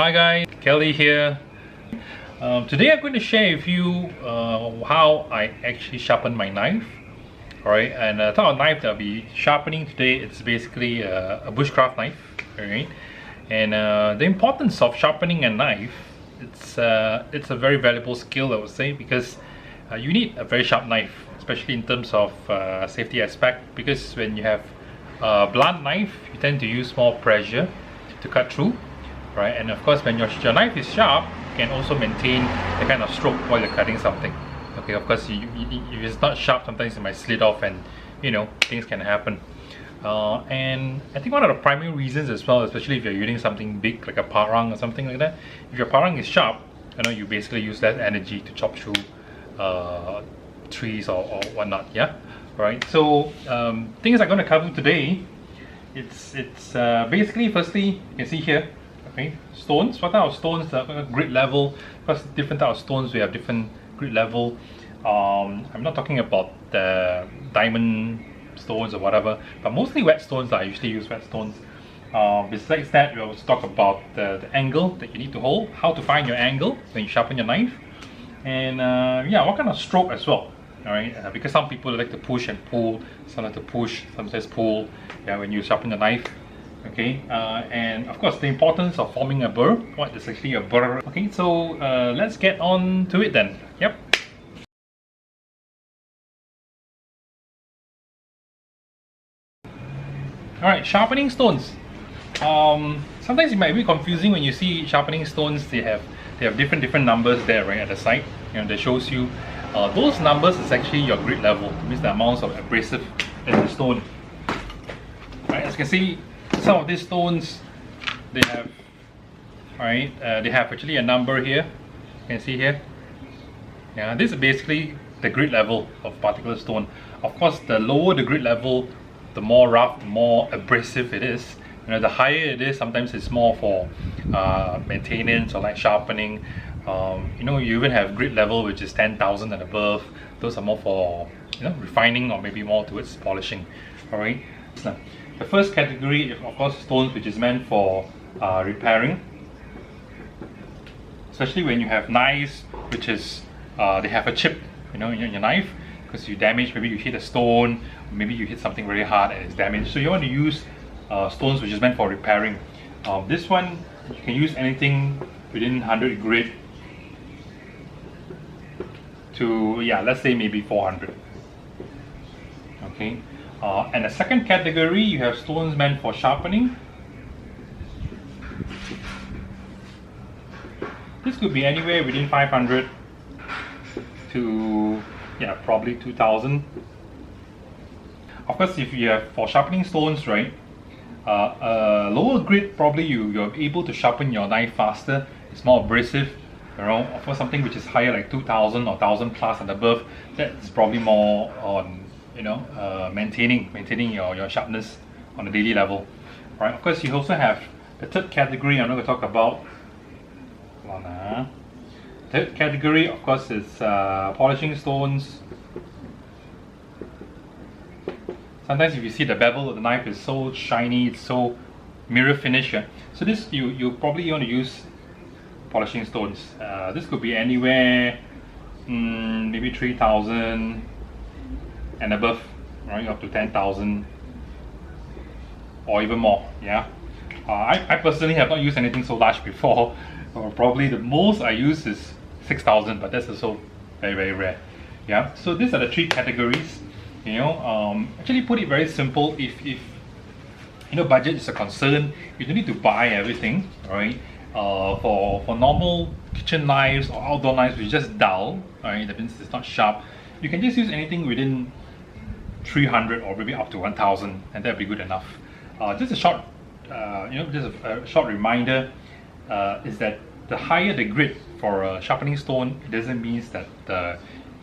Hi guys, Kelly here. Today I'm going to share with you how I actually sharpen my knife. Alright, and the type of knife that I'll be sharpening today, it's basically a bushcraft knife. Alright, and the importance of sharpening a knife, it's a very valuable skill, I would say, because you need a very sharp knife, especially in terms of safety aspect, because when you have a blunt knife, you tend to use more pressure to cut through. Right, and of course when your knife is sharp, you can also maintain the kind of stroke while you're cutting something. Okay, of course if it's not sharp, sometimes it might slid off and things can happen. And I think one of the primary reasons as well, especially if you're using something big like a parang or something like that, if your parang is sharp, you basically use less energy to chop through trees or whatnot. Yeah, right. So things I'm going to cover today, it's basically, firstly, you can see here. Okay, stones. What type of stones? Grit level. Because different type of stones, we have different grit level. I'm not talking about the diamond stones or whatever, but mostly whetstones. I usually use whetstones. Besides that, we also talk about the angle that you need to hold, how to find your angle when you sharpen your knife, and yeah, what kind of stroke as well. Alright, because some people like to push and pull, some like to push, some says pull. Yeah, when you sharpen the knife. Okay, and of course the importance of forming a burr. What is actually a burr? Okay, so let's get on to it then. Yep. Alright, sharpening stones. Sometimes it might be confusing when you see sharpening stones. They have different numbers there, right, at the side. That shows you those numbers is actually your grit level. It means the amounts of abrasive in the stone. Right, as you can see, some of these stones, they have, they have actually a number here. You can see here. Yeah, this is basically the grit level of a particular stone. Of course, the lower the grit level, the more rough, the more abrasive it is. The higher it is, sometimes it's more for maintenance or like sharpening. You even have grit level which is 10,000 and above. Those are more for refining or maybe more towards polishing. Alright. The first category, of course, stones which is meant for repairing, especially when you have knives which is they have a chip in your knife because you damage, maybe you hit a stone, maybe you hit something very hard and it's damaged. So you want to use stones which is meant for repairing. This one, you can use anything within 100 grit to, yeah, let's say maybe 400. Okay. And the second category, you have stones meant for sharpening. This could be anywhere within 500 to, yeah, probably 2000. Of course, if you have for sharpening stones, right, lower grit, probably you're able to sharpen your knife faster. It's more abrasive. Of course, something which is higher, like 2000 or 1000 plus and above, that's probably more on maintaining your sharpness on a daily level. Right. Of course, you also have the third category I'm going to talk about. Third category, of course, is polishing stones. Sometimes if you see the bevel of the knife is so shiny, it's so mirror finish. Yeah? So this you probably want to use polishing stones. This could be anywhere maybe 3,000 and above, right, up to 10,000 or even more. Yeah, I personally have not used anything so large before. Probably the most I use is 6,000, but that's also very rare. Yeah, so these are the three categories. Actually put it very simple. If budget is a concern, you don't need to buy everything, right? For normal kitchen knives or outdoor knives which is just dull, right, that means it's not sharp, you can just use anything within 300 or maybe up to 1,000, and that'll be good enough. Just a short, just a short reminder is that the higher the grit for a sharpening stone, it doesn't mean that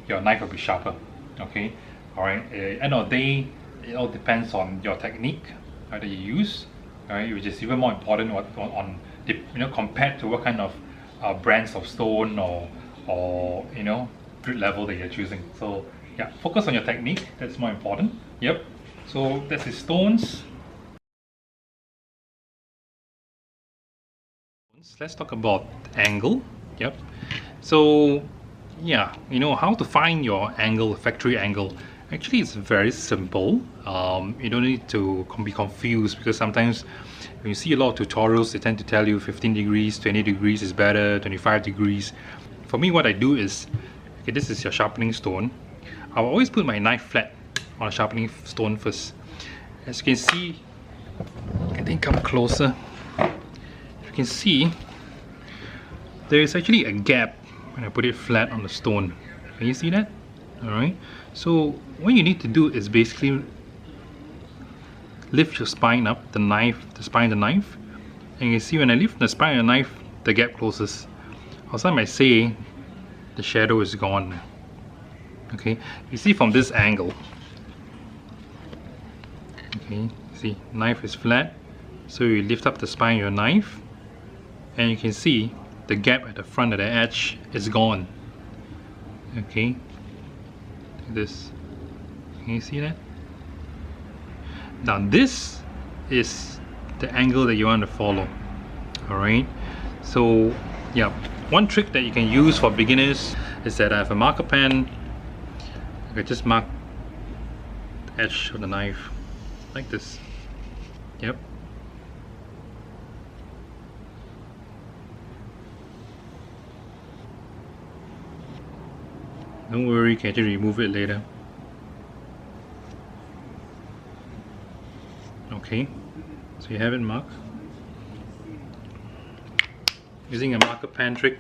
your knife will be sharper. Okay, all right. At the end of the day, it all depends on your technique that you use. All right, which is even more important on compared to what kind of brands of stone or grit level that you're choosing. So yeah, focus on your technique. That's more important. Yep. So that's the stones. Let's talk about angle. Yep. So yeah, you know how to find your angle, factory angle. Actually, it's very simple. You don't need to be confused, because sometimes when you see a lot of tutorials, they tend to tell you 15 degrees, 20 degrees is better, 25 degrees. For me, what I do is, okay, this is your sharpening stone. I'll always put my knife flat on a sharpening stone first. As you can see, I think come closer. You can see there is actually a gap when I put it flat on the stone. Can you see that? Alright, so what you need to do is basically lift your spine up, the spine of the knife, and you can see when I lift the spine of the knife, the gap closes. Also, I might say the shadow is gone. Okay, you see from this angle. Okay, see, knife is flat, so you lift up the spine of your knife, and you can see the gap at the front of the edge is gone. Okay, like this. Can you see that? Now this is the angle that you want to follow. Alright, so yeah, one trick that you can use for beginners is that I have a marker pen. I just mark the edge of the knife like this. Yep. Don't worry, you can just remove it later. Okay, so you have it marked. Using a marker pen trick.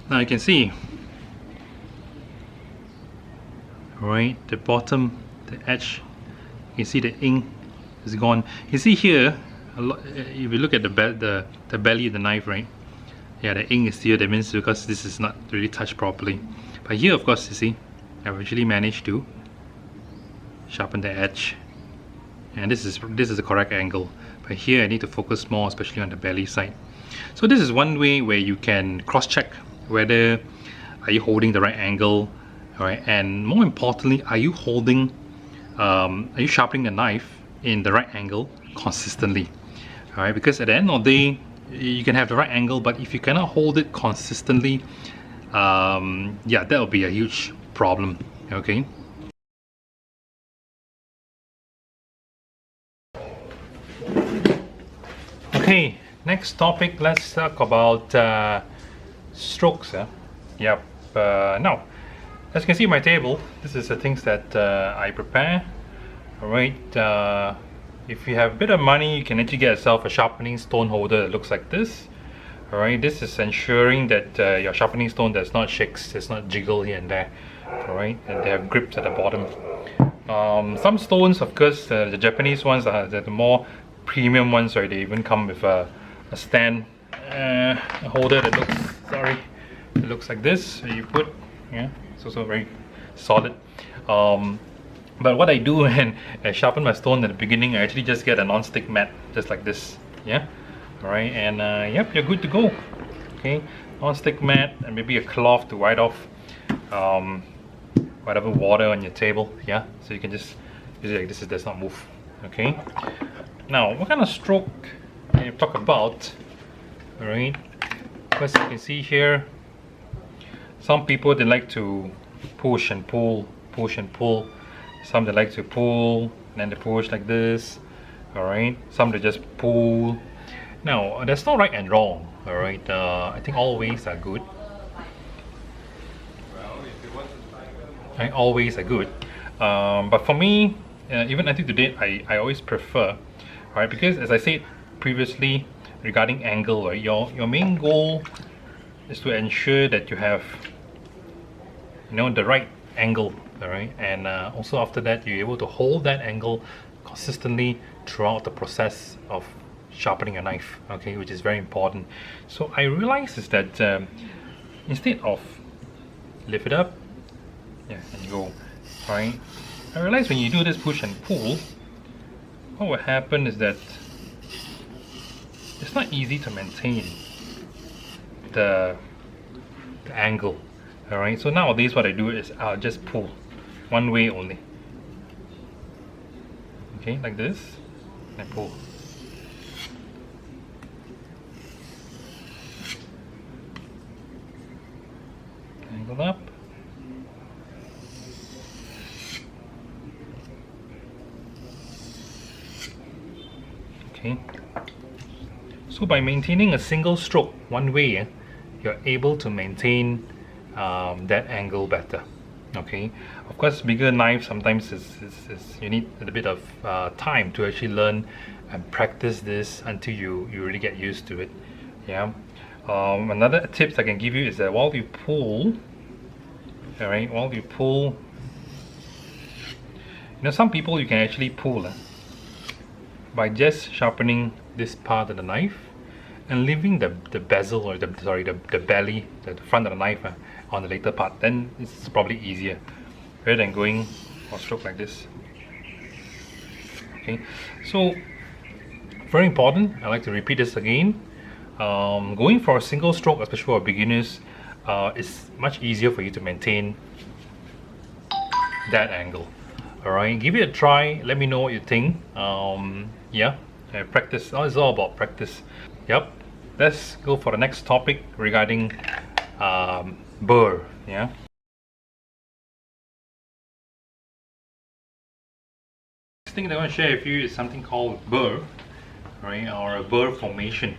Now you can see, right, the bottom, the edge, you can see the ink is gone. You see here, if you look at the belly of the knife, right? Yeah, the ink is still, that means because this is not really touched properly. But here, of course, you see, I've actually managed to sharpen the edge, and this is the correct angle. But here I need to focus more, especially on the belly side. So this is one way where you can cross-check whether are you holding the right angle, alright, and more importantly, are you sharpening the knife in the right angle consistently. Alright, because at the end of the day, you can have the right angle, but if you cannot hold it consistently, yeah, that will be a huge problem. Okay. Okay, next topic, let's talk about strokes. Yep. Now, as you can see my table, this is the things that I prepare. Alright, if you have a bit of money, you can actually get yourself a sharpening stone holder that looks like this. Alright, this is ensuring that your sharpening stone does not shake, does not jiggle here and there. Alright, and they have grips at the bottom. Some stones, of course, the Japanese ones are the more premium ones, right? They even come with a stand, a holder that looks like this. So you put, yeah, it's also very solid. But what I do when I sharpen my stone at the beginning, I actually just get a non-stick mat, just like this. Yeah, alright, and yep, you're good to go. Okay, non-stick mat and maybe a cloth to wipe off whatever water on your table. Yeah, so you can just use it like this, it does not move. Okay, now what kind of stroke can you talk about? Alright, as you can see here, some people, they like to push and pull, push and pull. Some they like to pull and then they push like this. Alright, some they just pull. Now, there's no right and wrong. Alright, I think all ways are good. Right, all ways are good. But for me, even until today, I always prefer, right? Because as I said previously regarding angle, right, your main goal is to ensure that you have, you know, the right angle. Alright, and also after that, you're able to hold that angle consistently throughout the process of sharpening a knife. Okay, which is very important. So I realized is that instead of lift it up, yeah, and go, right? I realized when you do this push and pull, what will happen is that it's not easy to maintain the angle. Alright, so nowadays what I do is I'll just pull. one way only. Okay, like this, and pull. Angle up. Okay. So by maintaining a single stroke one way, you're able to maintain that angle better. Okay. Of course, bigger knives sometimes you need a bit of time to actually learn and practice this until you really get used to it. Yeah. Another tips I can give you is that while you pull, alright, while you pull, you know, some people you can actually pull by just sharpening this part of the knife and leaving the bezel, or the belly, the front of the knife on the later part. Then it's probably easier rather than going for a stroke like this. Okay, so very important, I like to repeat this again. Going for a single stroke, especially for beginners, is much easier for you to maintain that angle. Alright, give it a try, let me know what you think. Yeah, practice. It's all about practice. Yep, let's go for the next topic regarding burr. Yeah. Next thing that I want to share with you is something called burr, right, or a burr formation.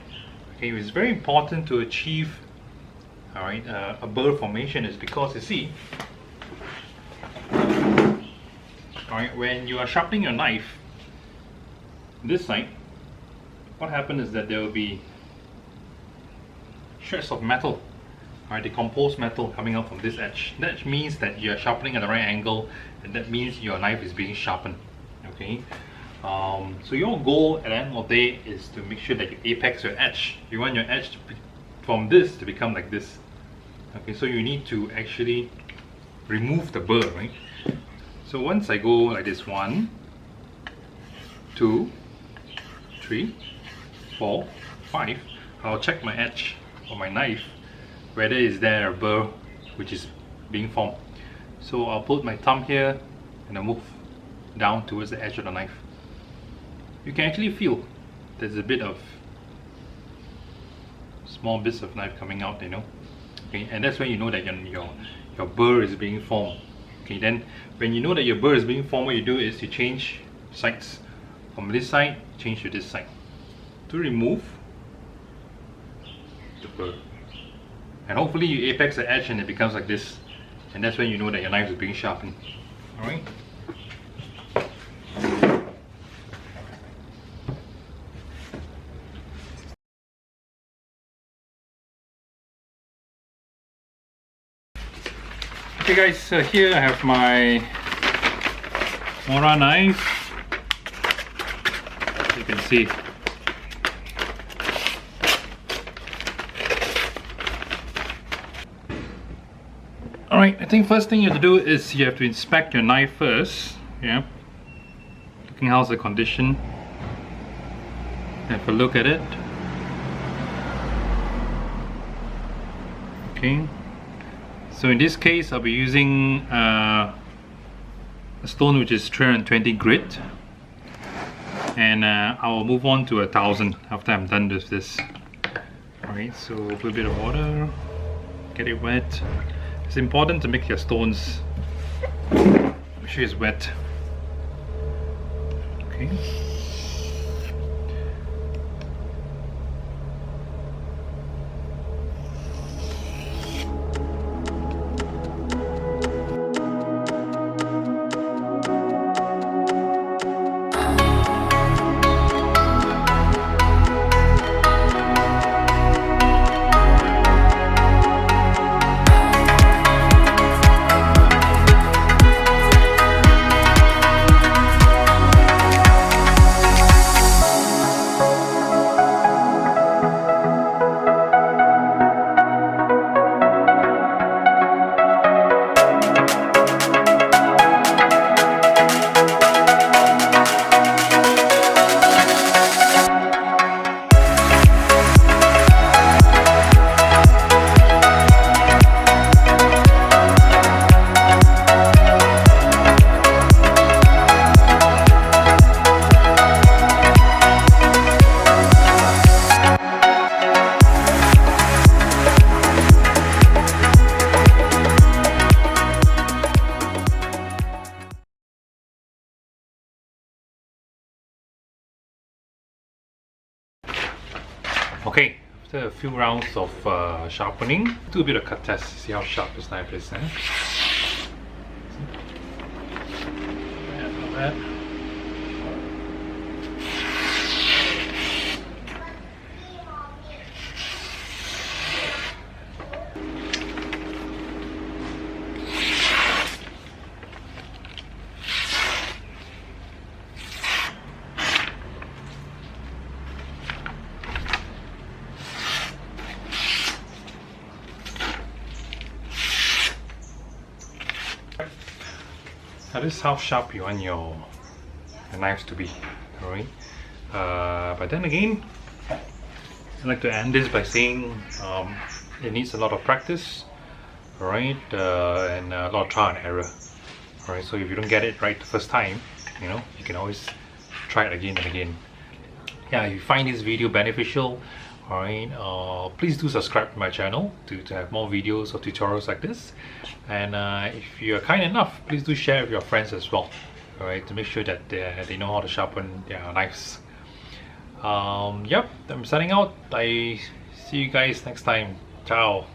Okay, it's very important to achieve, all right, a burr formation is because you see, all right, when you are sharpening your knife, this side, what happens is that there will be shreds of metal, right, decomposed metal coming out from this edge. That means that you are sharpening at the right angle, and that means your knife is being sharpened. Okay, so your goal at the end of the day is to make sure that you apex your edge. You want your edge from this to become like this. Okay, so you need to actually remove the burr, right? So once I go like this, 1, 2, 3, 4, 5, I'll check my edge of my knife whether is there a burr which is being formed. So I'll put my thumb here and I'll move down towards the edge of the knife. You can actually feel there's a bit of small bits of knife coming out, you know. Okay, and that's when you know that your burr is being formed. Okay, then when you know that your burr is being formed, what you do is you change sides. From this side, change to this side to remove the burr. And hopefully you apex the edge and it becomes like this. And that's when you know that your knife is being sharpened. Alright? Okay guys, so here I have my Mora knife. You can see. Alright, I think first thing you have to do is you have to inspect your knife first. Yeah. Looking how's the condition. Have a look at it. Okay. So in this case, I'll be using a stone which is 320 grit, and I'll move on to 1000 after I'm done with this. Alright, so put a bit of water, get it wet. It's important to make your stones make sure it's wet. Okay. Okay, after a few rounds of sharpening, do a bit of cut test, see how sharp this knife is. Not bad. Now this is how sharp you want your knives to be, alright? But then again, I'd like to end this by saying it needs a lot of practice, alright, and a lot of trial and error. Alright, so if you don't get it right the first time, you know, you can always try it again and again. Yeah, if you find this video beneficial, alright, please do subscribe to my channel to have more videos or tutorials like this. And if you're kind enough, please do share with your friends as well, alright, to make sure that they know how to sharpen their knives. Yep, I'm signing out. I see you guys next time. Ciao.